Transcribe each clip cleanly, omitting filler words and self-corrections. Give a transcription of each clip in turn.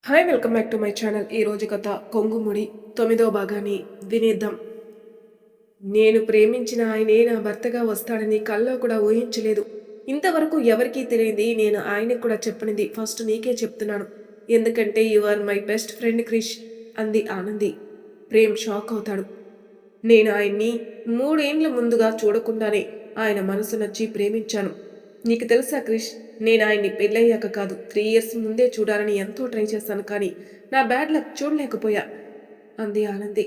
Hi welcome back to my channel. ఈ రోజు కథ కొంగుముడి 9వ భాగాన్ని వినేద్దాం. నేను ప్రేమించిన ఆయనే నా భర్తగా వస్తాడని కల్లో కూడా ఊహించలేదు. ఇంతవరకు ఎవరికీ తెలియదు. నేను ఆయనకు కూడా చెప్పనిది ఫస్ట్ నీకే చెప్తున్నాను. ఎందుకంటే you are my best friend Krish అంది ఆనంది. ప్రేమ్ షాక్ అవుతాడు. నేను ఆయన్ని 3 ఏండ్ల ముందుగా చూడకుండానే ఆయన మనసు నచ్చి ప్రేమించాను. నీకు తెలుసా క్రిష్, నేను ఆయన్ని పెళ్ళయ్యాక కాదు 3 ఇయర్స్ ముందే చూడాలని ఎంతో ట్రై చేశాను, కానీ నా బ్యాడ్ లక్ చూడలేకపోయా అంది ఆనంది.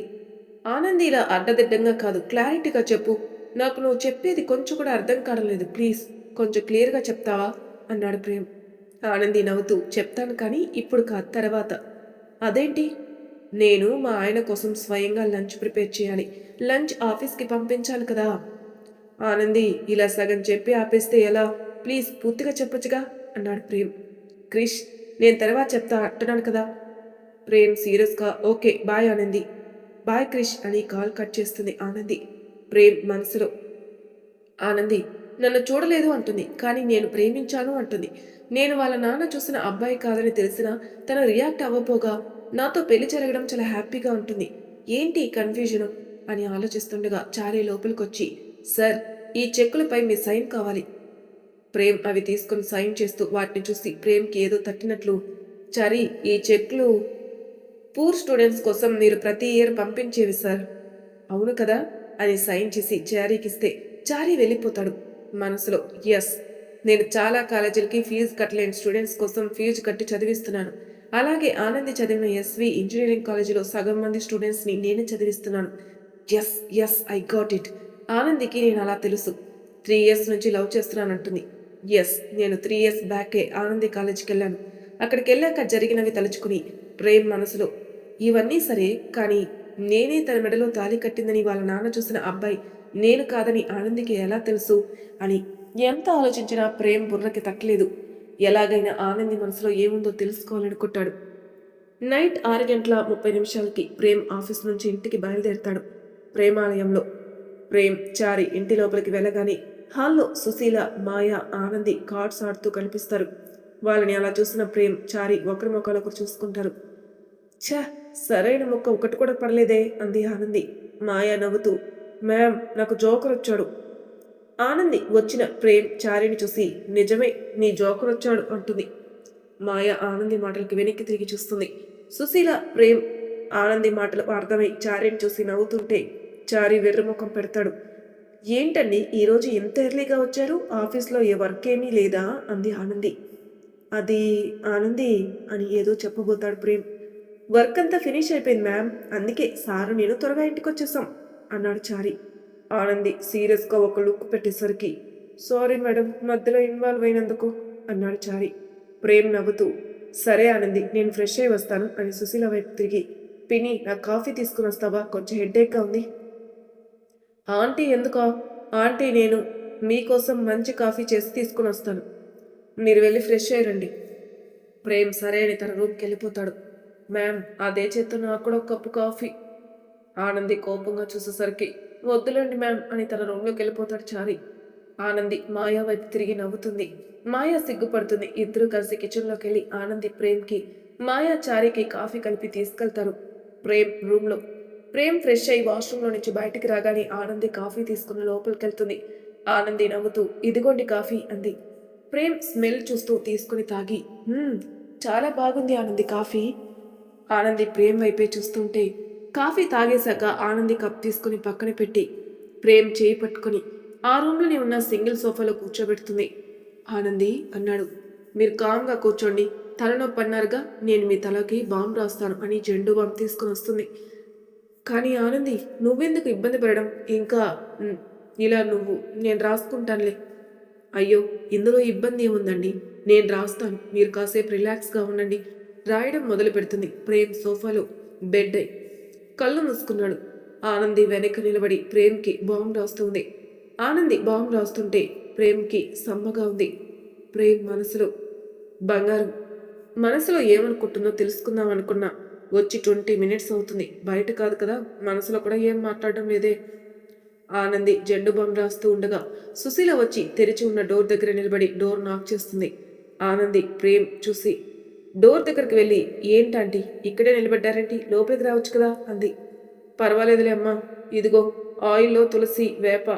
ఆనంది ఇలా అడ్డదిడ్డంగా కాదు, క్లారిటీగా చెప్పు. నాకు నువ్వు చెప్పేది కొంచెం కూడా అర్థం కావలేదు. ప్లీజ్ కొంచెం క్లియర్గా చెప్తావా అన్నాడు ప్రేమ్. ఆనంది నవ్వుతూ చెప్తాను, కానీ ఇప్పుడు కాదు, తర్వాత. అదేంటి? నేను మా ఆయన కోసం స్వయంగా లంచ్ ప్రిపేర్ చేయాలి. లంచ్ ఆఫీస్కి పంపించాలి కదా. ఆనంది ఇలా సగం చెప్పి ఆపేస్తే ఎలా? ప్లీజ్ పూర్తిగా చెప్పొచ్చుగా అన్నాడు ప్రేమ్. క్రిష్, నేను తర్వాత చెప్తా అంటున్నాను కదా. ప్రేమ్ సీరియస్గా okay bye Anandi. Bye Krish అని కాల్ కట్ చేస్తుంది ఆనంది. ప్రేమ్ మనసులో ఆనంది నన్ను చూడలేదు అంటుంది, కానీ నేను ప్రేమించాను అంటుంది. నేను వాళ్ళ నాన్న చూసిన అబ్బాయి కాదని తెలిసినా తను రియాక్ట్ అవ్వపోగా నాతో పెళ్లి జరగడం చాలా హ్యాపీగా ఉంటుంది. ఏంటి కన్ఫ్యూజను అని ఆలోచిస్తుండగా చారీ లోపలికొచ్చి, సార్, ఈ చెక్కులపై మీ సైన్ కావాలి. ప్రేమ్ అవి తీసుకుని సైన్ చేస్తూ వాటిని చూసి ప్రేమ్కి ఏదో తట్టినట్లు, చారీ, ఈ చెక్లు పూర్ స్టూడెంట్స్ కోసం మీరు ప్రతి ఇయర్ పంపించేవి సార్. అవును కదా అని సైన్ చేసి చారీకిస్తే చారీ వెళ్ళిపోతాడు. మనసులో ఎస్, నేను చాలా కాలేజీలకి ఫీజు కట్టలేని స్టూడెంట్స్ కోసం ఫీజు కట్టి చదివిస్తున్నాను. అలాగే ఆనంది చదివిన ఎస్వి ఇంజనీరింగ్ కాలేజీలో సగం మంది స్టూడెంట్స్ని నేనే చదివిస్తున్నాను. Yes yes, I got it. ఆనందికి నేను అలా తెలుసు. 3 ఇయర్స్ నుంచి లవ్ చేస్తున్నానంటుంది. ఎస్, నేను 3 ఇయర్స్ బ్యాకే ఆనంది కాలేజీకి వెళ్ళాను. అక్కడికి వెళ్ళాక జరిగినవి తలుచుకుని ప్రేమ్ మనసులో, ఇవన్నీ సరే, కానీ నేనే తన మెడలో తాళి కట్టిందని వాళ్ళ నాన్న చూసిన అబ్బాయి నేను కాదని ఆనందికి ఎలా తెలుసు అని ఎంత ఆలోచించినా ప్రేమ్ బుర్రకి తట్టలేదు. ఎలాగైనా ఆనంది మనసులో ఏముందో తెలుసుకోవాలనుకుంటాడు. నైట్ 6 గంటల 30 నిమిషాలకి ప్రేమ్ ఆఫీస్ నుంచి ఇంటికి బయలుదేరతాడు. ప్రేమాలయంలో ప్రేమ్ చారి ఇంటి లోపలికి వెళ్ళగానే హాల్లో సుశీల, మాయ, ఆనంది కార్డ్స్ ఆడుతూ కనిపిస్తారు. వాళ్ళని అలా చూసిన ప్రేమ్, చారి ఒకరి ముఖాలొకరు చూసుకుంటారు. ఛ, సరైన ముక్క ఒకటి కూడా పడలేదే అంది ఆనంది. మాయ నవ్వుతూ, మ్యామ్, నాకు జోకర్ వచ్చాడు. ఆనంది వచ్చిన ప్రేమ్ చారిని చూసి, నిజమే, నీ జోకర్ వచ్చాడు అంటుంది. మాయ ఆనంది మాటలకి వెనక్కి తిరిగి చూస్తుంది. సుశీల, ప్రేమ్ ఆనంది మాటలు అర్థమై చారిని చూసి నవ్వుతుంటే చారి వెర్రముఖం పెడతాడు. ఏంటండి ఈరోజు ఎంత ఎర్లీగా వచ్చారు? ఆఫీస్లో ఏ వర్క్ ఏమీ లేదా అంది ఆనంది. అది ఆనంది అని ఏదో చెప్పబోతాడు ప్రేమ్. వర్క్ అంతా ఫినిష్ అయిపోయింది మ్యామ్, అందుకే సారు నేను త్వరగా ఇంటికి వచ్చేసాం అన్నాడు చారి. ఆనంది సీరియస్గా ఒక లుక్ పెట్టేసరికి, సారీ మేడం, మధ్యలో ఇన్వాల్వ్ అయినందుకు అన్నాడు చారి. ప్రేమ్ నవ్వుతూ, సరే ఆనంది, నేను ఫ్రెష్ అయి వస్తాను అని సుశీల వైపు తిరిగి, పిన్ని, నాకు కాఫీ తీసుకుని వస్తావా? కొంచెం హెడ్ఏక్గా ఉంది. ఆంటీ ఎందుకో? ఆంటీ, నేను మీకోసం మంచి కాఫీ చేసి తీసుకుని వస్తాను, మీరు వెళ్ళి ఫ్రెష్ అయ్యండి. ప్రేమ్ సరే అని తన రూమ్కి వెళ్ళిపోతాడు. మ్యామ్, అదే చేత్తో నాకు కూడా ఒక కప్పు కాఫీ. ఆనంది కోపంగా చూసేసరికి, వద్దులేండి మ్యామ్ అని తన రూమ్లోకి వెళ్ళిపోతాడు చారి. ఆనంది మాయా వైపు తిరిగి నవ్వుతుంది. మాయా సిగ్గుపడుతుంది. ఇద్దరూ కలిసి కిచెన్లోకి వెళ్ళి ఆనంది, ప్రేమ్కి, మాయా, చారికి కాఫీ కలిపి తీసుకెళ్తారు. ప్రేమ్ రూమ్లో ప్రేమ్ ఫ్రెష్ అయ్యి వాష్రూమ్లో నుంచి బయటికి రాగానే ఆనంది కాఫీ తీసుకుని లోపలికి వెళ్తుంది. ఆనంది నవ్వుతూ, ఇదిగోండి కాఫీ అంది. ప్రేమ్ స్మెల్ చూస్తూ తీసుకుని తాగి, చాలా బాగుంది ఆనంది కాఫీ. ఆనంది ప్రేమ్ వైపే చూస్తుంటే కాఫీ తాగేశాక ఆనంది కప్ తీసుకుని పక్కన పెట్టి ప్రేమ్ చేయి పట్టుకుని ఆ రూమ్లోనే ఉన్న సింగిల్ సోఫాలో కూర్చోబెడుతుంది. ఆనంది అన్నాడు, మీరు కామ్గా కూర్చోండి, తలనొప్పి అన్నారుగా, నేను మీ తలకి బాంబు రాస్తాను అని జెండు బాంబు తీసుకుని వస్తుంది. కానీ ఆనంది, నువ్వెందుకు ఇబ్బంది పడడం? ఇంకా ఇలా నువ్వు, నేను రాసుకుంటానులే. అయ్యో, ఇందులో ఇబ్బంది ఏముందండి, నేను రాస్తాను, మీరు కాసేపు రిలాక్స్గా ఉండండి. రాయడం మొదలు పెడుతుంది. ప్రేమ్ సోఫాలో బెడ్ అయి కళ్ళు మూసుకున్నాడు. ఆనంది వెనక నిలబడి ప్రేమ్కి బాంబు రాస్తుంది. ఆనంది బాంబు రాస్తుంటే ప్రేమ్కి సమ్మగా ఉంది. ప్రేమ్ మనసులో, బంగారం, మనసులో ఏమనుకుంటుందో తెలుసుకుందాం అనుకున్నా, వచ్చి 20 మినిట్స్ అవుతుంది, బయట కాదు కదా, మనసులో కూడా ఏం మాట్లాడడం లేదే. ఆనంది జెండు బాంబు రాస్తూ ఉండగా సుశీల వచ్చి తెరిచి ఉన్న డోర్ దగ్గర నిలబడి డోర్ నాక్ చేస్తుంది. ఆనంది ప్రేమ్ చూసి, డోర్ దగ్గరికి వెళ్ళి ఏంటంటీ ఇక్కడే నిలబడ్డారేంటి లోపలికి రావచ్చు కదా అంది. పర్వాలేదులే అమ్మా, ఇదిగో ఆయిల్లో తులసి వేప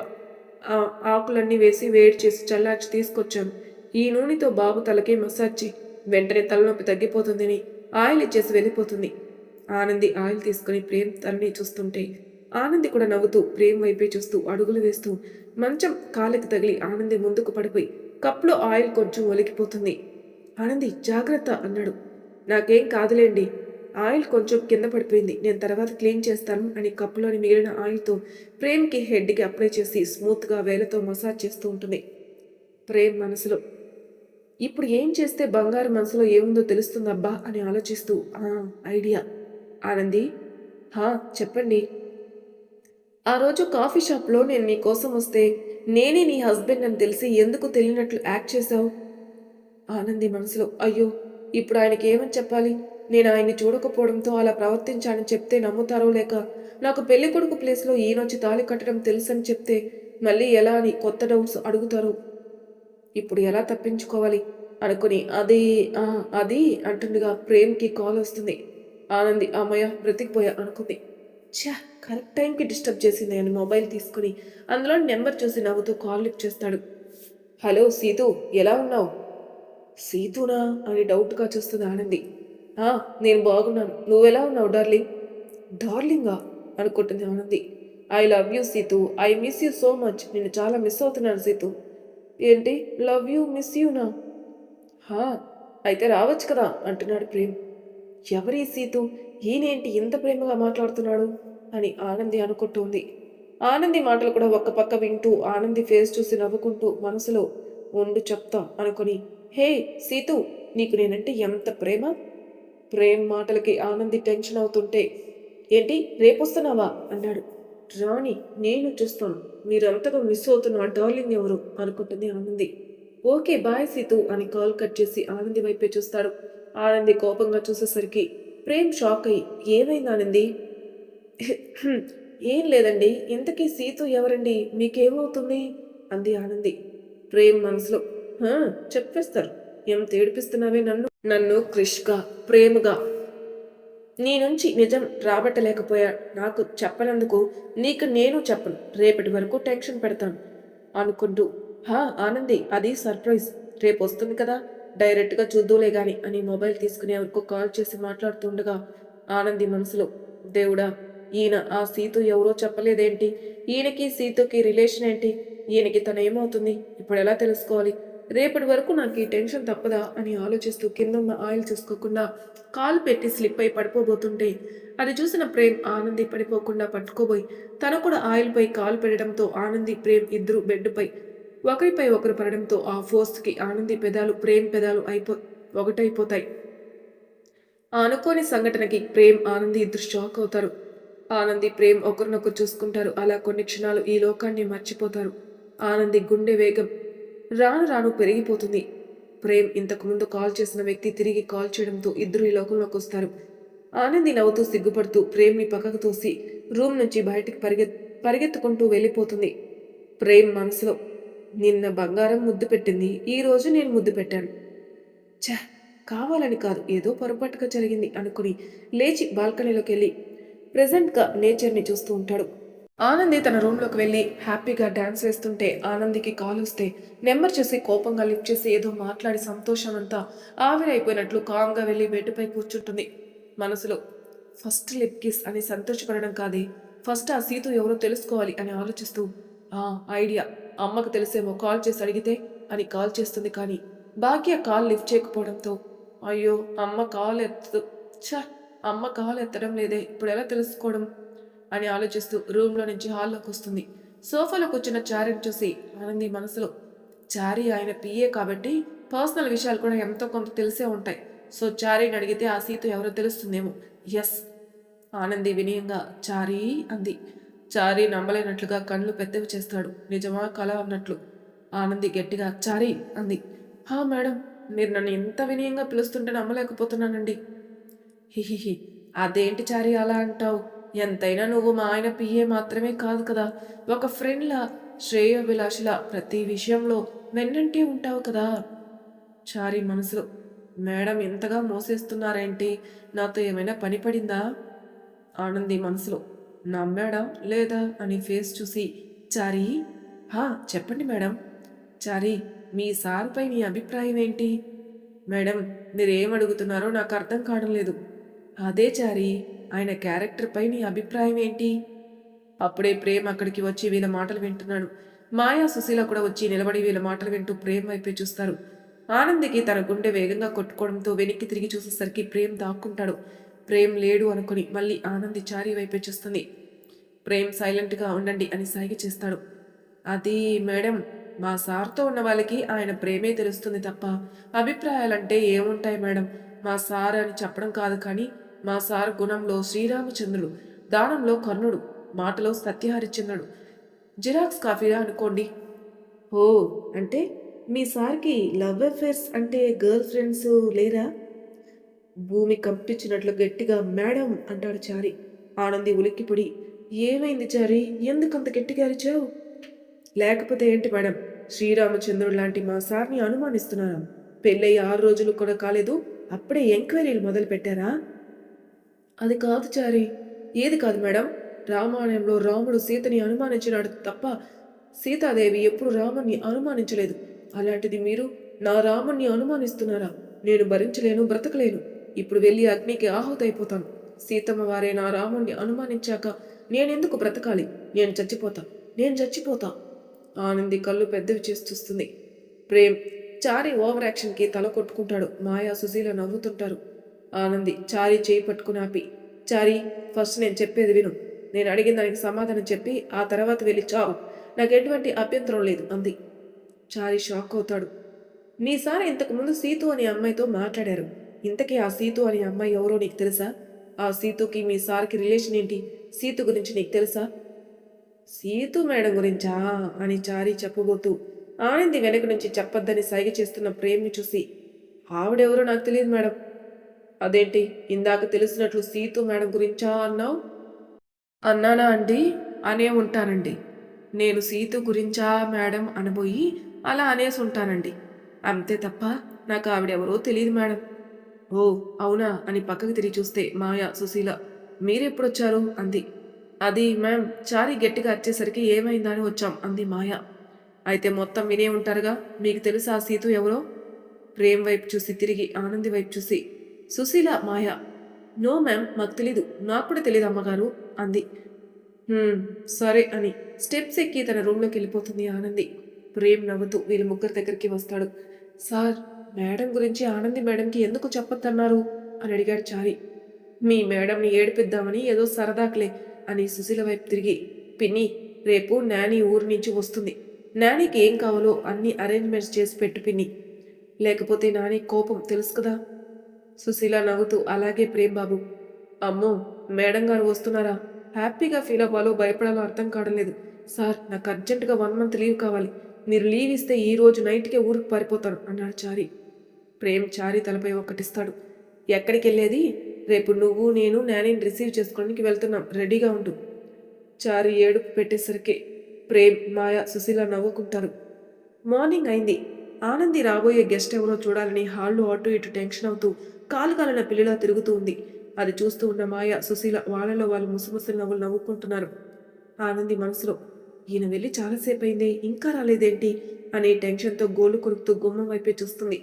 ఆకులన్నీ వేసి వేడి చేసి చల్లార్చి తీసుకొచ్చాను. ఈ నూనెతో బాబు తలకి మసాజ్ చేయి, వెంటనే తలనొప్పి తగ్గిపోతుందని ఆయిల్ ఇచ్చేసి వెళ్ళిపోతుంది. ఆనంది ఆయిల్ తీసుకుని ప్రేమ్ తలని చూస్తుంటే ఆనంది కూడా నవ్వుతూ ప్రేమ్ వైపే చూస్తూ అడుగులు వేస్తూ మంచం కాలికి తగిలి ఆనంది ముందుకు పడిపోయి కప్లో ఆయిల్ కొంచెం ఒలికిపోతుంది. ఆనంది జాగ్రత్త అన్నాడు. నాకేం కాదులేండి, ఆయిల్ కొంచెం కింద పడిపోయింది, నేను తర్వాత క్లీన్ చేస్తాను అని కప్పులోని మిగిలిన ఆయిల్తో ప్రేమ్కి హెడ్కి అప్లై చేసి స్మూత్గా వేలతో మసాజ్ చేస్తూ ఉంటుంది. ప్రేమ్ మనసులో ఇప్పుడు ఏం చేస్తే బంగారు మనసులో ఏముందో తెలుస్తుందబ్బా అని ఆలోచిస్తూ ఐడియా. ఆనంది, హా చెప్పండి. ఆ రోజు కాఫీ షాప్లో నేను నీ కోసం వస్తే నేనే నీ హస్బెండ్ అని తెలిసి ఎందుకు తెలియనట్లు యాక్ట్ చేశావు? ఆనంది మనసులో అయ్యో, ఇప్పుడు ఆయనకి ఏమని చెప్పాలి? నేను ఆయన్ని చూడకపోవడంతో అలా ప్రవర్తించానని చెప్తే నమ్ముతారో, లేక నాకు పెళ్లి కొడుకు ప్లేస్లో ఈయనొచ్చి తాళి కట్టడం తెలుసని చెప్తే మళ్ళీ ఎలా అని కొత్త డౌట్స్ అడుగుతారు. ఇప్పుడు ఎలా తప్పించుకోవాలి అనుకుని అది అంటుండగా ప్రేమ్కి కాల్ వస్తుంది. ఆనంది అమ్మయ్య బ్రతికిపోయా అనుకుంది. ఛా, కరెక్ట్ టైంకి డిస్టర్బ్ చేసింది అని మొబైల్ తీసుకుని అందులో నెంబర్ చూసి నవ్వుతూ కాల్ లిఫ్ట్ చేస్తాడు. హలో సీతు, ఎలా ఉన్నావు? సీతునా అని డౌట్గా చూస్తుంది ఆనంది. నేను బాగున్నాను, నువ్వెలా ఉన్నావు డార్లింగ్? డార్లింగా అనుకుంటుంది Anandi. I love you Seetu, I miss you so much, నేను చాలా మిస్ అవుతున్నాను సీతు. ఏంటి లవ్ యూ మిస్ యూనా? హా, అయితే రావచ్చు కదా అంటున్నాడు ప్రేమ్. ఎవరి సీతు, ఈయనేంటి ఇంత ప్రేమగా మాట్లాడుతున్నాడు అని ఆనంది అనుకుంటోంది. ఆనంది మాటలు కూడా ఒక్క పక్క వింటూ ఆనంది ఫేస్ చూసి నవ్వుకుంటూ మనసులో ఉండు చెప్తా అనుకుని, హే సీతు, నీకు నేనంటే ఎంత ప్రేమ? ప్రేమ్ మాటలకి ఆనంది టెన్షన్ అవుతుంటే, ఏంటి రేపొస్తున్నావా అన్నాడు. రాణి, నేను చూస్తాను, మీరంతగా మిస్ అవుతున్న డార్లింగ్ ఎవరు అనుకుంటుంది ఆనంది. ఓకే బాయ్ సీతు అని కాల్ కట్ చేసి ఆనంది వైపే చూస్తాడు. ఆనంది కోపంగా చూసేసరికి ప్రేమ్ షాక్ అయ్యి, ఏమైంది ఆనంది? ఏం లేదండి, ఇంతకీ సీతు ఎవరండి, మీకేమవుతుంది అంది ఆనంది. ప్రేమ్ మనసులో చెప్పేస్తారు, ఏం తేడిపిస్తున్నావే నన్ను నన్ను క్రిష్గా ప్రేమగా నీ నుంచి నిజం రాబట్టలేకపోయా, నాకు చెప్పనందుకు నీకు నేను చెప్పను, రేపటి వరకు టెన్షన్ పెడతాను అనుకుంటూ, ఆనంది అది సర్ప్రైజ్, రేపు వస్తుంది కదా డైరెక్ట్గా చూద్దులే గాని అని మొబైల్ తీసుకుని ఎవరికో కాల్ చేసి మాట్లాడుతుండగా ఆనంది మనసులో, దేవుడా, ఈయన ఆ సీతు ఎవరో చెప్పలేదేంటి, ఈయనకి సీతుకి రిలేషన్ ఏంటి, ఈయనకి తను ఏమవుతుంది, ఇప్పుడు ఎలా తెలుసుకోవాలి, రేపటి వరకు నాకు ఈ టెన్షన్ తప్పదా అని ఆలోచిస్తూ కిందున్న ఆయిల్ చూసుకోకుండా కాలు పెట్టి స్లిప్ అయి పడిపోబోతుంటే అది చూసిన ప్రేమ్ ఆనంది పడిపోకుండా పట్టుకోబోయి తను కూడా ఆయిల్పై కాలు పెట్టడంతో ఆనంది ప్రేమ్ ఇద్దరు బెడ్పై ఒకరిపై ఒకరు పడడంతో ఆ ఫోర్స్కి ఆనంది పెదాలు ప్రేమ్ పెదాలు ఒకటైపోతాయి. ఆ అనుకోని సంఘటనకి ప్రేమ్ ఆనంది ఇద్దరు షాక్ అవుతారు. ఆనంది ప్రేమ్ ఒకరినొకరు చూసుకుంటారు. అలా కొన్ని క్షణాలు ఈ లోకాన్ని మర్చిపోతారు. ఆనంది గుండె వేగం రాను రాను పెరిగిపోతుంది. ప్రేమ్ ఇంతకుముందు కాల్ చేసిన వ్యక్తి తిరిగి కాల్ చేయడంతో ఇద్దరు ఈ లోకంలోకి వస్తారు. ఆనంది నవ్వుతూ సిగ్గుపడుతూ ప్రేమ్ని పక్కకు తోసి రూమ్ నుంచి బయటికి పరిగెత్తుకుంటూ వెళ్ళిపోతుంది. ప్రేమ్ మనసులో, నిన్న బంగారం ముద్దు పెట్టింది, ఈరోజు నేను ముద్దు పెట్టాను. ఛ, కావాలని కాదు, ఏదో పొరపాటుగా జరిగింది అనుకుని లేచి బాల్కనీలోకి వెళ్ళి ప్రెజెంట్గా నేచర్ని చూస్తూ ఉంటాడు. ఆనంది తన రూమ్లోకి వెళ్ళి హ్యాపీగా డ్యాన్స్ వేస్తుంటే ఆనందికి కాల్ వస్తే నెంబర్ చూసి కోపంగా లిఫ్ట్ చేసి ఏదో మాట్లాడి సంతోషం అంతా ఆవిరైపోయినట్లు కామ్గా వెళ్ళి బెడ్పై కూర్చుంటుంది. మనసులో ఫస్ట్ లిప్ కిస్ అని సంతోషపడడం కాదే, ఫస్ట్ ఆ సీతు ఎవరో తెలుసుకోవాలి అని ఆలోచిస్తూ ఐడియా, అమ్మకు తెలిసేమో కాల్ చేసి అడిగితే అని కాల్ చేస్తుంది. కానీ భాగ్య కాల్ లిఫ్ట్ చేయకపోవడంతో అయ్యో అమ్మ కాల్ ఎత్తడం లేదే, ఇప్పుడు ఎలా తెలుసుకోవడం అని ఆలోచిస్తూ రూమ్లో నుంచి హాల్లోకి వస్తుంది. సోఫాలో కూర్చున్న చారీని చూసి ఆనంది మనసులో, చారీ ఆయన పిఏ కాబట్టి పర్సనల్ విషయాలు కూడా ఎంతో కొంత తెలిసే ఉంటాయి, సో చారీని అడిగితే ఆ సీత ఎవరో తెలుస్తుందేమో. ఎస్, ఆనంది వినయంగా చారీ అంది. చారీ నమ్మలేనట్లుగా కళ్ళు పెద్దవి చేస్తాడు. నిజమా కల అన్నట్లు. ఆనంది గట్టిగా చారీ అంది. మేడం, మీరు నన్ను ఎంత వినయంగా పిలుస్తుంటే నమ్మలేకపోతున్నానండి. హిహిహి, అదేంటి చారీ అలా అంటావు, ఎంతైనా నువ్వు మా ఆయన పిఏ మాత్రమే కాదు కదా, ఒక ఫ్రెండ్లా శ్రేయోభిలాషిలా ప్రతి విషయంలో వెన్నంటే ఉంటావు కదా. చారీ మనసులో, మేడం ఇంతగా మోసేస్తున్నారేంటి? నాతో ఏమైనా పని పడిందా? ఆనంది మనసులో. నమ్మాడా లేదా అని ఫేస్ చూసి, చారీ, హా చెప్పండి మేడం. చారీ, మీ సార్పై నీ అభిప్రాయం ఏంటి? మేడం, మీరేం అడుగుతున్నారో నాకు అర్థం కావడం లేదు. అదే చారీ, ఆయన క్యారెక్టర్పై నీ అభిప్రాయం ఏంటి? అప్పుడే ప్రేమ్ అక్కడికి వచ్చి వీళ్ళ మాటలు వింటున్నాడు. మాయా సుశీల కూడా వచ్చి నిలబడి వీళ్ళ మాటలు వింటూ ప్రేమ్ వైపే చూస్తారు. ఆనందికి తన గుండె వేగంగా కొట్టుకోవడంతో వెనక్కి తిరిగి చూసేసరికి ప్రేమ్ దాక్కుంటాడు. ప్రేమ్ లేడు అనుకుని మళ్ళీ ఆనంది చారీ వైపే చూస్తుంది. ప్రేమ్ సైలెంట్గా ఉండండి అని సైగ చేస్తాడు. అది మేడం, మా సార్తో ఉన్న వాళ్ళకి ఆయన ప్రేమే తెలుస్తుంది తప్ప అభిప్రాయాలంటే ఏముంటాయి మేడం. మా సార్ అని చెప్పడం కాదు కానీ మా సార్ గుణంలో శ్రీరామచంద్రుడు, దానంలో కర్ణుడు, మాటలో సత్యహరిచంద్రుడు, జిరాక్స్ కాఫీరా అనుకోండి. ఓ, అంటే మీ సార్కి లవ్ అఫేర్స్ అంటే గర్ల్ ఫ్రెండ్స్ లేరా? భూమి కంపించినట్లు గట్టిగా మేడం అంటాడు చారి. ఆనంది ఉలిక్కిపడి, ఏమైంది చారి, ఎందుకంత గట్టిగా అరిచావు? లేకపోతే ఏంటి మేడం, శ్రీరామచంద్రుడు లాంటి మా సార్ని అనుమానిస్తున్నారా? పెళ్ళయి 6 రోజులు కూడా కాలేదు, అప్పుడే ఎంక్వైరీలు మొదలు పెట్టారా? అది కాదు చారి. ఏది కాదు మేడం? రామాయణంలో రాముడు సీతని అనుమానించినాడు తప్ప సీతాదేవి ఎప్పుడు రాముణ్ణి అనుమానించలేదు. అలాంటిది మీరు నా రాముణ్ణి అనుమానిస్తున్నారా? నేను భరించలేను, బ్రతకలేను. ఇప్పుడు వెళ్ళి అగ్నికి ఆహుతైపోతాను. సీతమ్మ వారే నా రాముణ్ణి అనుమానించాక నేనెందుకు బ్రతకాలి? నేను చచ్చిపోతా, నేను చచ్చిపోతా. ఆనంది కళ్ళు పెద్దవి చేసి చూస్తుంది. ప్రేమ్ చారి ఓవర్ యాక్షన్కి తల కొట్టుకుంటాడు. మాయా సుశీల నవ్వుతుంటారు. ఆనంది చారి చేయి పట్టుకుని ఆపి, చారి, ఫస్ట్ నేను చెప్పేది విను. నేను అడిగిన దానికి సమాధానం చెప్పి ఆ తర్వాత వెళ్ళి చావు. నాకు ఎటువంటి అభ్యంతరం లేదు అంది. చారి షాక్ అవుతాడు. మీ సార్ ఇంతకుముందు సీతు అనే అమ్మాయితో మాట్లాడారు. ఇంతకీ ఆ సీతు అనే అమ్మాయి ఎవరో నీకు తెలుసా? ఆ సీతుకి మీ సార్కి రిలేషన్ ఏంటి? సీతు గురించి నీకు తెలుసా? సీతు మేడం గురించా అని చారి చెప్పబోతూ ఆనంది వెనక నుంచి చెప్పొద్దని సైగ చేస్తున్న ప్రేమ్ని చూసి, ఆవిడెవరో నాకు తెలియదు మేడం. అదేంటి, ఇందాక తెలిసినట్లు సీతు మేడం గురించా అన్నావు? అన్నానా అండి? అనే ఉంటానండి. నేను సీతు గురించా మేడం అనబోయి అలా అనేసి ఉంటానండి. అంతే తప్ప నాకు ఆవిడెవరో తెలియదు మేడం. ఓ, అవునా అని పక్కకి తిరిగి చూస్తే మాయా సుశీల. మీరెప్పుడొచ్చారు అంది. అది మ్యామ్, చారీ గట్టిగా అరిచేసరికి ఏమైందా అని వచ్చాం అంది మాయ. అయితే మొత్తం వినే ఉంటారుగా, మీకు తెలుసా ఆ సీతు ఎవరో? ప్రేమ్ వైపు చూసి తిరిగి ఆనంది వైపు చూసి, సుశీల, మాయ. నో మ్యామ్, మాకు తెలీదు, నాకు కూడా తెలీదు అమ్మగారు అంది. "హ్మ్, సరే" అని స్టెప్స్ ఎక్కి తన రూమ్లోకి వెళ్ళిపోతుంది ఆనంది. ప్రేమ్ నవ్వుతూ వీళ్ళ ముగ్గురు దగ్గరికి వస్తాడు. సార్, మేడం గురించి ఆనంది మేడంకి ఎందుకు చెప్పొద్దన్నారు అని అడిగాడు చారి. మీ మేడంని ఏడిపిద్దామని ఏదో సరదాకులే అని సుశీల వైపు తిరిగి, పిన్ని, రేపు నాని ఊరి నుంచి వస్తుంది. నానికి ఏం కావాలో అన్ని అరేంజ్మెంట్స్ చేసి పెట్టు పిన్ని, లేకపోతే నాని కోపం తెలుసు కదా. సుశీల నవ్వుతూ, అలాగే ప్రేమ్ బాబు. అమ్మో, మేడం గారు వస్తున్నారా? హ్యాపీగా ఫీల్ అవ్వాలో భయపడాలో అర్థం కావడం లేదు. సార్, నాకు అర్జెంటుగా 1 మంత్ లీవ్ కావాలి. మీరు లీవ్ ఇస్తే ఈ రోజు నైట్కే ఊరికి పారిపోతాను అన్నాడు చారి. ప్రేమ్ చారి తలపై ఒకటిస్తాడు. ఎక్కడికి వెళ్ళేది? రేపు నువ్వు నేను నానిని రిసీవ్ చేసుకోవడానికి వెళ్తున్నాం, రెడీగా ఉండు. చారి ఏడుపు పెట్టేసరికి ప్రేమ్, మాయ, సుశీల నవ్వుకుంటారు. మార్నింగ్ అయింది. ఆనంది రాబోయే గెస్ట్ ఎవరో చూడాలని హాల్లో అటు ఇటు టెన్షన్ అవుతూ కాలు కాలిన పిల్లిలా తిరుగుతూ ఉంది. అది చూస్తూ ఉన్న మాయ, సుశీల వాళ్ళలో వాళ్ళు ముసుముసులు నవ్వులు నవ్వుకుంటున్నారు. ఆనంది మనసులో, ఈయన వెళ్ళి చాలాసేపు అయింది, ఇంకా రాలేదేంటి అని టెన్షన్తో గోళ్లు కొరుకుతూ గుమ్మం వైపే చూస్తుంది.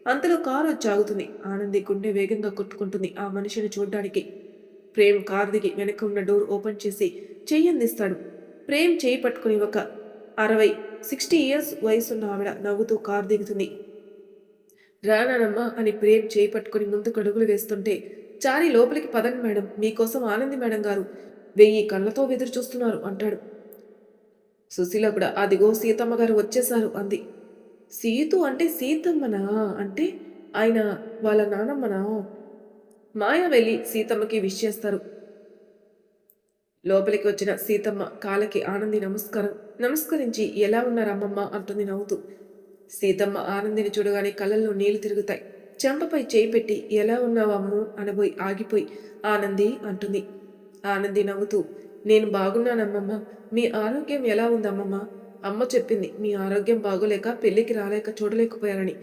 అంతలో కారు వచ్చి ఆగుతుంది. ఆనంది గుండె వేగంగా కొట్టుకుంటుంది ఆ మనిషిని చూడ్డానికి. ప్రేమ్ కారు దిగి వెనక ఉన్న డోర్ ఓపెన్ చేసి చెయ్యి అందిస్తాడు. ప్రేమ్ చేయి పట్టుకుని ఒక 60 ఇయర్స్ వయసున్న ఆవిడ నవ్వుతూ కారు దిగుతుంది. రానానమ్మా అని ప్రేమ్ చేయి పట్టుకుని ముందుకు అడుగులు వేస్తుంటే, చారి లోపలికి పదండి మేడం, మీకోసం ఆనంది మేడం గారు 1000 కళ్ళతో ఎదురు చూస్తున్నారు అంటాడు. సుశీల కూడా, అదిగో సీతమ్మ గారు వచ్చేశారు అంది. సీతు అంటే సీతమ్మనా? అంటే ఆయన వాళ్ళ నానమ్మనా? మాయ వెళ్ళి సీతమ్మకి విష్ చేస్తారు. లోపలికి వచ్చిన సీతమ్మ కాళ్ళకి ఆనంది నమస్కరించి, ఎలా ఉన్నారు అమ్మమ్మ అంటుంది నవ్వుతూ. సీతమ్మ ఆనందిని చూడగానే కళ్ళల్లో నీళ్లు తిరుగుతాయి. చెంపపై చేయి పెట్టి, ఎలా ఉన్నావు అమ్ము అనబోయి ఆగిపోయి, ఆనంది అంటుంది. ఆనంది నవ్వుతూ, నేను బాగున్నానమ్మమ్మ, మీ ఆరోగ్యం ఎలా ఉందమ్మమ్మ? అమ్మ చెప్పింది మీ ఆరోగ్యం బాగోలేక పెళ్లికి రాలేక చూడలేకపోయారని.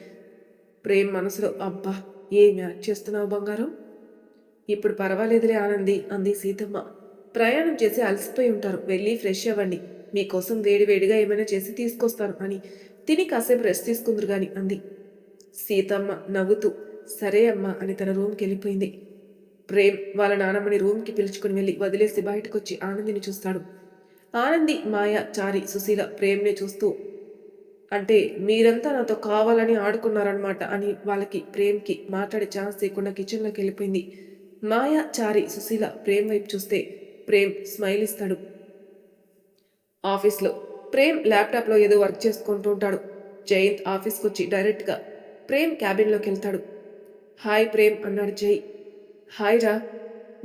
ప్రేమ్ మనసులో, అబ్బా, ఏం యాక్ట్ చేస్తున్నావు బంగారం? ఇప్పుడు పర్వాలేదులే ఆనంది అంది సీతమ్మ. ప్రయాణం చేసి అలసిపోయి ఉంటారు, వెళ్ళి ఫ్రెష్ అవ్వండి, మీకోసం వేడివేడిగా ఏమైనా చేసి తీసుకొస్తాను అని తిని కాసేపు రెస్ట్ తీసుకుందరు గాని అంది. సీతమ్మ నవ్వుతూ సరే అమ్మా అని తన రూమ్కి వెళ్ళిపోయింది. ప్రేమ్ వాళ్ళ నానమ్మని రూమ్కి పిలుచుకుని వెళ్ళి వదిలేసి బయటకొచ్చి ఆనందిని చూస్తాడు. ఆనంది, మాయ, చారి, సుశీల ప్రేమ్ని చూస్తూ అంటే మీరంతా నాతో కావాలని ఆడుకున్నారనమాట అని వాళ్ళకి ప్రేమ్కి మాట్లాడే ఛాన్స్ లేకుండా కిచెన్లోకి వెళ్ళిపోయింది. మాయ, చారి, సుశీల ప్రేమ్ వైపు చూస్తే ప్రేమ్ స్మైల్ ఇస్తాడు. ఆఫీస్లో ప్రేమ్ ల్యాప్టాప్లో ఏదో వర్క్ చేసుకుంటూ ఉంటాడు. జయంత్ ఆఫీస్కి వచ్చి డైరెక్ట్గా ప్రేమ్ క్యాబిన్లోకి వెళ్తాడు. హాయ్ ప్రేమ్ అన్నాడు జై. హాయ్ రా,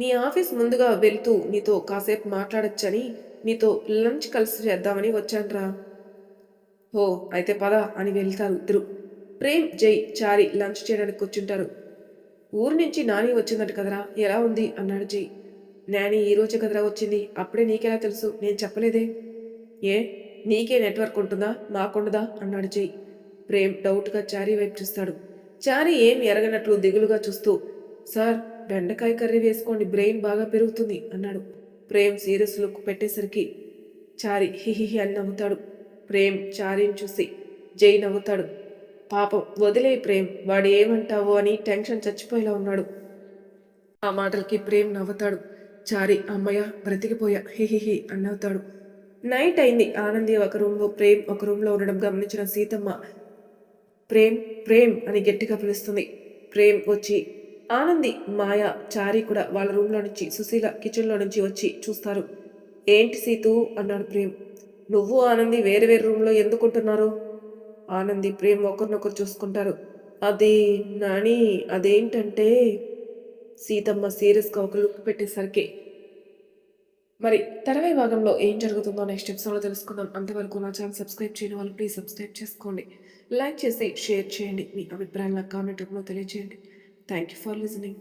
నీ ఆఫీస్ ముందుగా వెళ్తూ నీతో కాసేపు మాట్లాడొచ్చని నీతో లంచ్ కలిసి చేద్దామని వచ్చానురా. ఓ అయితే పద అని వెళ్తారు ఇద్దరు. ప్రేమ్, జై, చారి లంచ్ చేయడానికి కూర్చుంటారు. ఊరు నుంచి నాని వచ్చిందట కదరా, ఎలా ఉంది అన్నాడు జై. నాని ఈ రోజే కదరా వచ్చింది, అప్పుడే నీకెలా తెలుసు, నేను చెప్పలేదే. ఏ నీకే నెట్వర్క్ ఉంటుందా, నాకుండదా అన్నాడు జై. ప్రేమ్ డౌట్గా చారీ వైపు చూస్తాడు. చారీ ఏం ఎరగనట్లు దిగులుగా చూస్తూ సార్ బెండకాయ కర్రీ వేసుకోండి, బ్రెయిన్ బాగా పెరుగుతుంది అన్నాడు. ప్రేమ్ సీరియస్ లుక్ పెట్టేసరికి చారి హిహిహి అని నవ్వుతాడు. ప్రేమ్ చారీని చూసి జై నవ్వుతాడు. పాపం వదిలే ప్రేమ్, వాడు ఏమంటావో అని టెన్షన్ చచ్చిపోయేలా ఉన్నాడు. ఆ మాటలకి ప్రేమ్ నవ్వుతాడు. చారి అమ్మయ్య బ్రతికిపోయా హిహిహి అని నవ్వుతాడు. నైట్ అయింది. ఆనంది ఒక రూమ్లో, ప్రేమ్ ఒక రూమ్లో ఉండడం గమనించిన సీతమ్మ ప్రేమ్ ప్రేమ్ అని గట్టిగా పిలుస్తుంది. ప్రేమ్ వచ్చి ఆనంది, మాయ, చారి కూడా వాళ్ళ రూమ్లో నుంచి, సుశీల కిచెన్లో నుంచి వచ్చి చూస్తారు. ఏంటి సీతు అన్నాడు ప్రేమ్. నువ్వు ఆనంది వేరే వేరే రూమ్లో ఎందుకుంటున్నారు? ఆనంది, ప్రేమ్ ఒకరినొకరు చూసుకుంటారు. అది నాని, అదేంటంటే సీతమ్మ సీరియస్గా ఒక లుక్ పెట్టేసరికి మరి తర్వాయి భాగంలో ఏం జరుగుతుందో నెక్స్ట్ ఎపిసోడ్లో తెలుసుకుందాం. అంతవరకు నా ఛానల్ సబ్స్క్రైబ్ చేయని వాళ్ళు ప్లీజ్ సబ్స్క్రైబ్ చేసుకోండి. లైక్ చేసి షేర్ చేయండి. మీ అభిప్రాయాలు నాకు కామెంట్ రూపంలో తెలియజేయండి. Thank you for listening.